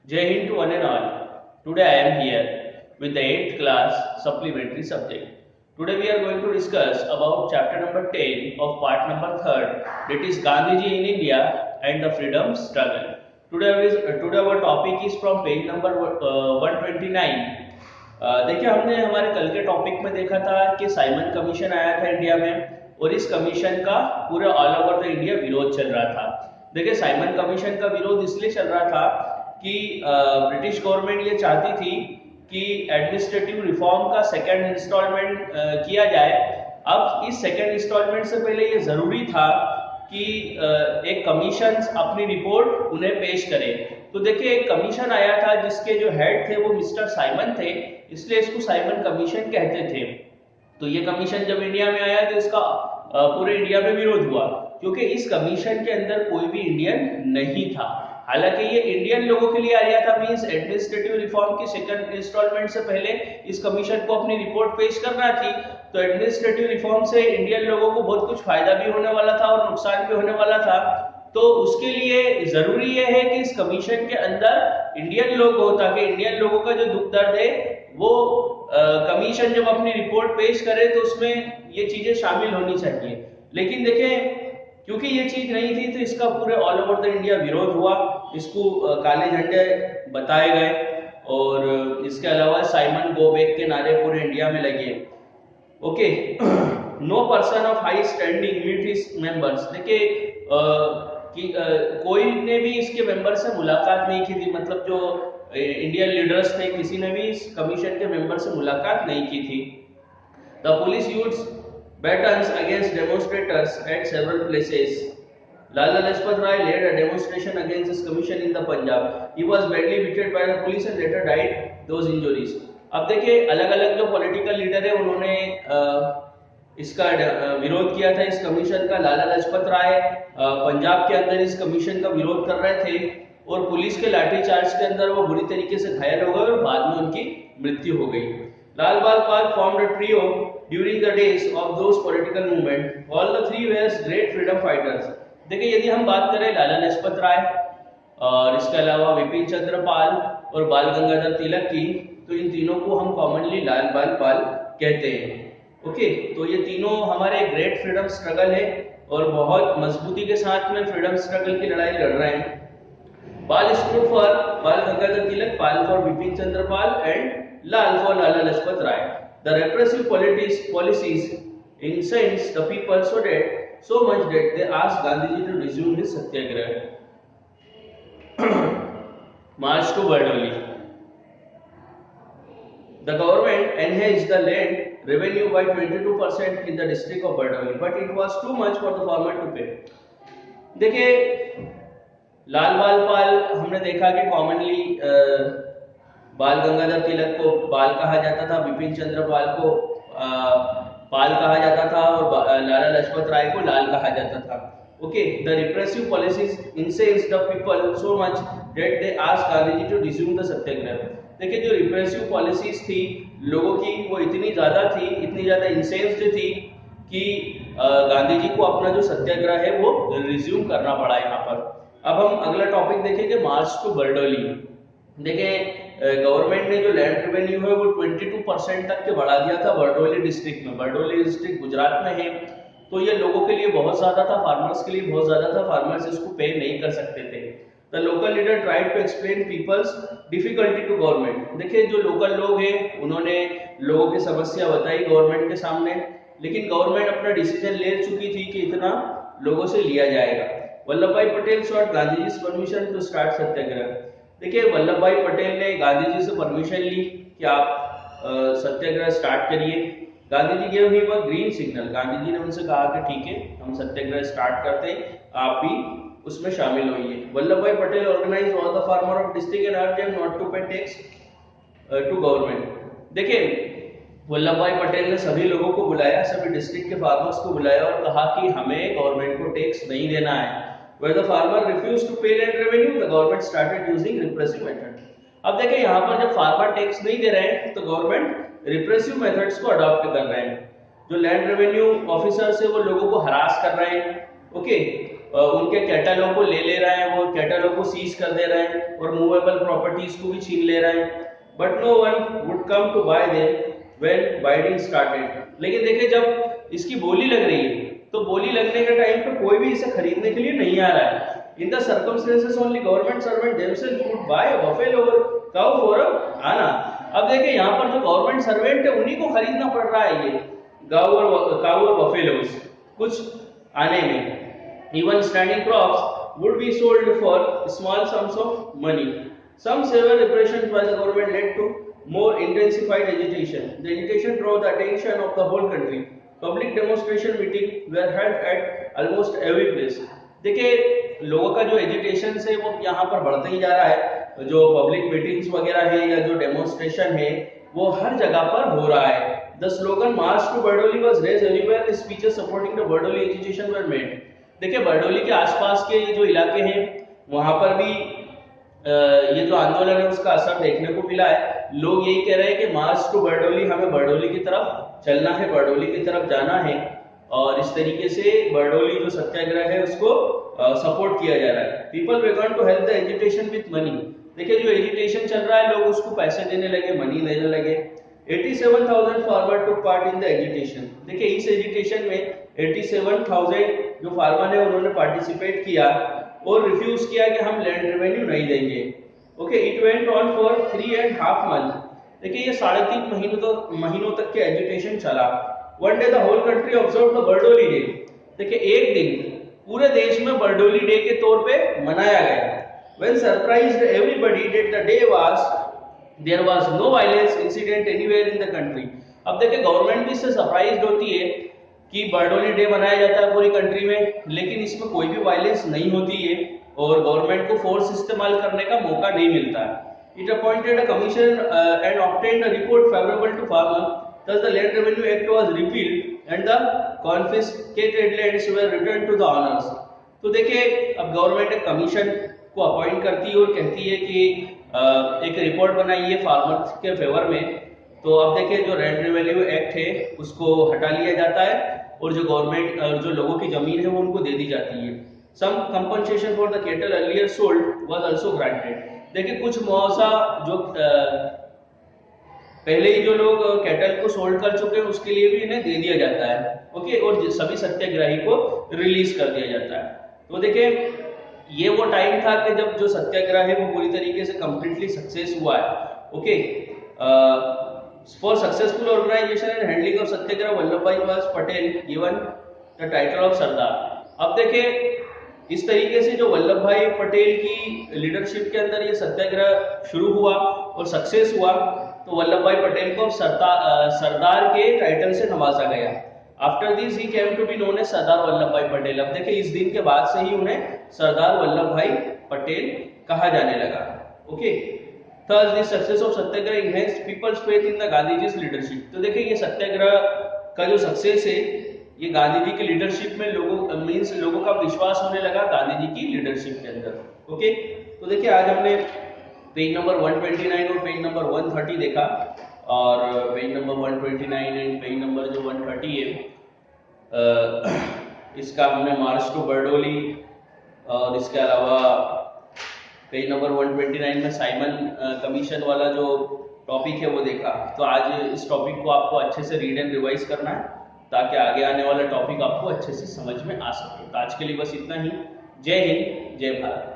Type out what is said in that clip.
Jai Hind to one and all. Today I am here with the 8th class supplementary subject. Today we are going to discuss about chapter number 10 of part number 3rd, that is Gandhiji in India and the freedom struggle. Today our topic is from page number 129. देखिए हमने हमारे कल के topic में देखा था कि Simon commission आया था इंडिया में और इस कमीशन का पूरे ऑल ओवर द इंडिया विरोध चल रहा था। देखिए साइमन कमीशन का विरोध इसलिए चल रहा था कि ब्रिटिश गवर्नमेंट ये चाहती थी कि एडमिनिस्ट्रेटिव रिफॉर्म का सेकेंड इंस्टॉलमेंट किया जाए। अब इस सेकेंड इंस्टॉलमेंट से पहले ये जरूरी था कि एक कमीशन अपनी रिपोर्ट उन्हें पेश करे। तो देखिए एक कमीशन आया था जिसके जो हेड थे वो मिस्टर साइमन थे, इसलिए इसको साइमन कमीशन कहते थे। तो ये कमीशन जब इंडिया में आया तो इसका पूरे इंडिया में विरोध हुआ, क्योंकि इस कमीशन के अंदर कोई भी इंडियन नहीं था। हालांकि ये इंडियन लोगों के लिए आया था, मींस एडमिनिस्ट्रेटिव रिफॉर्म की सेकंड इंस्टॉलमेंट से पहले इस कमीशन को अपनी रिपोर्ट पेश करना थी। तो एडमिनिस्ट्रेटिव रिफॉर्म से इंडियन लोगों को बहुत कुछ फायदा भी होने वाला था और नुकसान भी होने वाला था। तो उसके लिए जरूरी ये है कि इस कमीशन के अंदर इंडियन लोग हो, ताकि इंडियन लोगों का जो दुख दर्द है वो कमीशन जब अपनी रिपोर्ट पेश करे तो उसमें ये चीजें शामिल होनी चाहिए। लेकिन देखें क्योंकि ये चीज नहीं थी तो इसका पूरे ऑल ओवर द इंडिया विरोध हुआ, इसको काले झंडे बताए गए और इसके अलावा साइमन गो बैक के नारे पूरे इंडिया में लगे। Okay, no person of high standing meet his members. देखिए कोई ने भी इसके मेंबर से मुलाकात नहीं की थी, मतलब जो इंडियन लीडर्स थे किसी ने भी इस कमीशन के मेंबर से मुलाकात नहीं की थी। The police used batons against demonstrators at several places. Lala Lajpat Rai led a demonstration against this commission in the Punjab. He was badly beaten by the police and later died those injuries. अब देखिए अलग अलग जो political leader है उन्होंने इसका विरोध किया था इस कमीशन का। लाला लाजपत राय पंजाब के अंदर इस कमीशन का विरोध कर रहे थे और पुलिस के लाठीचार्ज के अंदर वो बुरी तरीके से घायल हो गए और बाद में उनकी मृत्यु हो गई। लाल बाल पाल formed a trio during the days of those political movement. All the three were great freedom fighters. देखिए यदि हम बात करें लाला लाजपत राय और इसके अलावा विपिन चंद्र पाल और बाल गंगाधर तिलक की, तो इन तीनों को हम कॉमनली लाल बाल पाल कहते हैं। ओके, तो ये तीनों हमारे ग्रेट फ्रीडम स्ट्रगल है और बहुत मजबूती के साथ में फ्रीडम स्ट्रगल की लड़ाई लड़ रहे हैं। बाल stood for Bal Gangadhar Tilak, Pal for Vipin Chandra Pal and Lal for Lala Lajpat Rai. The repressive policies incensed the people so much that they asked Gandhiji to resume his satyagraha. March to Bardoli. The government enhanced the land revenue by 22% in the district of Bardoli, but it was too much for the farmer to pay. देखिए लाल बाल पाल हमने देखा कि commonly बाल गंगाधर तिलक को बाल कहा जाता था, विपिन चंद्र पाल को पाल कहा जाता था और लाला लाजपत राय को लाल कहा जाता था। Okay, the repressive policies incensed the people so much that they asked Gandhi to resume the satyagraha. देखिए जो रिप्रेसिव पॉलिसीज थी लोगों की वो इतनी ज्यादा थी, इतनी ज्यादा इंसेंस्ड थी कि गांधी जी को अपना जो सत्याग्रह है वो रिज्यूम करना पड़ा यहाँ पर। अब हम अगला टॉपिक देखेंगे मार्च टू बरडोली। देखिए गवर्नमेंट ने जो लैंड रेवेन्यू है वो 22% तक के बढ़ा दिया था बरडोली डिस्ट्रिक्ट में। बरडोली डिस्ट्रिक्ट गुजरात में है, तो ये लोगों के लिए बहुत ज्यादा था, फार्मर्स के लिए बहुत ज्यादा था, फार्मर्स इसको पे नहीं कर सकते थे। The local leader tried to explain people's difficulty to government. देखिए जो लोकल लोग हैं उन्होंने लोगों की समस्या बताई गवर्नमेंट के सामने, लेकिन गवर्नमेंट अपना डिसीजन ले चुकी थी कि इतना लोगों से लिया जाएगा। वल्लभ भाई पटेल sought गांधीजी's परमिशन टू स्टार्ट सत्याग्रह। देखिए वल्लभ भाई पटेल ने गांधी जी से परमिशन ली कि आप सत्याग्रह स्टार्ट करिए। Gandhi ji gave him a green signal. Gandhi ji ने उनसे कहा कि ठीक है हम सत्याग्रह स्टार्ट करते हैं, आप भी उसमें शामिल होइए। वल्लभ भाई Patel organise all the farmer of district and urge them not to pay tax to government. देखिए वल्लभ भाई पटेल ने सभी लोगों को बुलाया, सभी डिस्ट्रिक्ट के फार्मर्स को बुलाया और कहा कि हमें गवर्नमेंट को टैक्स नहीं देना है। Where the farmer refused to pay land revenue, the government started using repressive method. अब देखिए यहाँ पर जब फार्मर टैक्स नहीं दे रहे हैं तो गवर्नमेंट रिप्रेसिव मेथड्स को अडॉप्ट कर रहे हैं। जो लैंड रेवेन्यू ऑफिसर्स है वो लोगों को हरास कर रहे हैं। ओके, उनके कैटलॉग को ले रहे हैं, वो कैटलॉग को सीज कर दे रहे हैं और मूवेबल प्रॉपर्टीज को भी छीन ले रहे हैं। But no one would come to buy them when bidding started. लेकिन देखिए जब इसकी बोली लग रही है तो बोली लगने के टाइम पे कोई भी इसे खरीदने के लिए नहीं आ रहा है। In the circumstances only government servant themselves would buy a buffalo और काउ फॉर आना। अब देखिए यहाँ पर जो गवर्नमेंट सर्वेंट है उन्हीं को खरीदना पड़ रहा है ये काउ और बफेलोज कुछ आने में। Even standing crops would be sold for small sums of money. Some severe repressions by the government led to more intensified agitation. The agitation drew the attention of the whole country. Public demonstration meetings were held at almost every place. देखिए लोगों का जो agitation है वो यहाँ पर बढ़ता ही जा रहा है। जो पब्लिक मीटिंग्स वगैरह है या जो डेमोन्स्ट्रेशन है वो हर जगह पर हो रहा है। The slogan "March to Bardoli" was raised everywhere. Speeches supporting the Bardoli agitation were made. देखिए बरडोली के आसपास के जो इलाके हैं वहां पर भी ये जो आंदोलन है उसका असर देखने को मिला है। लोग यही कह रहे हैं कि मार्च टू बरडोली, हमें बरडोली की तरफ चलना है, बरडोली की तरफ जाना है और इस तरीके से बरडोली जो सत्याग्रह है उसको सपोर्ट किया जा रहा है। People began to help the agitation with money. देखिए जो एजुटेशन चल रहा है लोग उसको पैसे देने लगे, मनी देने लगे। 87,000 farmer took part in the agitation. देखिए इस एजुटेशन में 87,000 जो फार्मर है उन्होंने पार्टिसिपेट किया और रिफ्यूज किया कि हम लैंड रेवेन्यू नहीं देंगे। Okay, it went on for 3.5 months। देखिए ये 3.5 महीनों तक के एजुटेशन चला। One day the whole country observe the Bardoli day. देखिए एक दिन पूरे देश में बरडोली डे के तौर पे मनाया गया। When surprised everybody that the day there was no violence incident anywhere in the country। अब देखिए गवर्नमेंट भी इससे सरप्राइज्ड होती है कि बरडोली डे मनाया जाता है पूरी कंट्री में, लेकिन इसमें कोई भी वायलेंस नहीं होती है और गवर्नमेंट को फोर्स इस्तेमाल करने का मौका नहीं मिलता है। It appointed a commission and obtained a report favourable to farmer. thus the land revenue act was repealed and the confiscated lands were returned to the owners। तो देखिए अब गवर्नमेंट एक कमीशन को अपॉइंट करती है और कहती है कि एक रिपोर्ट बनाइए फार्मर के फेवर में। तो अब देखिए जो लैंड रेवेन्यू एक्ट है उसको हटा लिया जाता है और जो गवर्नमेंट जो लोगों की जमीन है वो उनको दे दी जाती है। Some compensation for the cattle earlier sold was also granted. देखिए कुछ मुआवजा जो पहले ही जो लोग कैटल को सोल्ड कर चुके हैं उसके लिए भी इन्हें दे दिया जाता है। ओके, और सभी सत्याग्रही को रिलीज कर दिया जाता है। तो देखिए ये वो टाइम था कि जब जो सत्याग्रह है वो पूरी तरीके से कंप्लीटली सक्सेस हुआ है। Okay, for successful organisation and handling of satyagraha Vallabh भाई Patel given the title of Sardar. अब देखिए इस तरीके से जो वल्लभ भाई पटेल की लीडरशिप के अंदर ये सत्याग्रह शुरू हुआ और सक्सेस हुआ तो वल्लभ भाई पटेल को सरदार के टाइटल से नवाजा गया। After this he came to be known as Sardar Vallabh भाई पटेल। अब देखिए इस दिन के बाद से ही उन्हें सरदार वल्लभ भाई पटेल कहा जाने लगा। Okay, thus the success of Satyagraha enhanced people's faith in the गांधीजी's leadership। तो देखिए ये सत्याग्रह का जो सक्सेस है ये गांधी जी की लीडरशिप में लोगों का विश्वास होने लगा गांधी जी की लीडरशिप के अंदर। ओके, तो देखिए आज हमने पेज नंबर 129 और पेज नंबर 130 देखा और page number 129 and page number जो 130 है इसका हमने मार्च टू बरडोली और इसके अलावा पेज नंबर 129 में साइमन कमीशन वाला जो टॉपिक है वो देखा। तो आज इस टॉपिक को आपको अच्छे से रीड एंड रिवाइज करना है ताकि आगे आने वाला टॉपिक आपको अच्छे से समझ में आ सके। तो आज के लिए बस इतना ही। जय हिंद, जय भारत।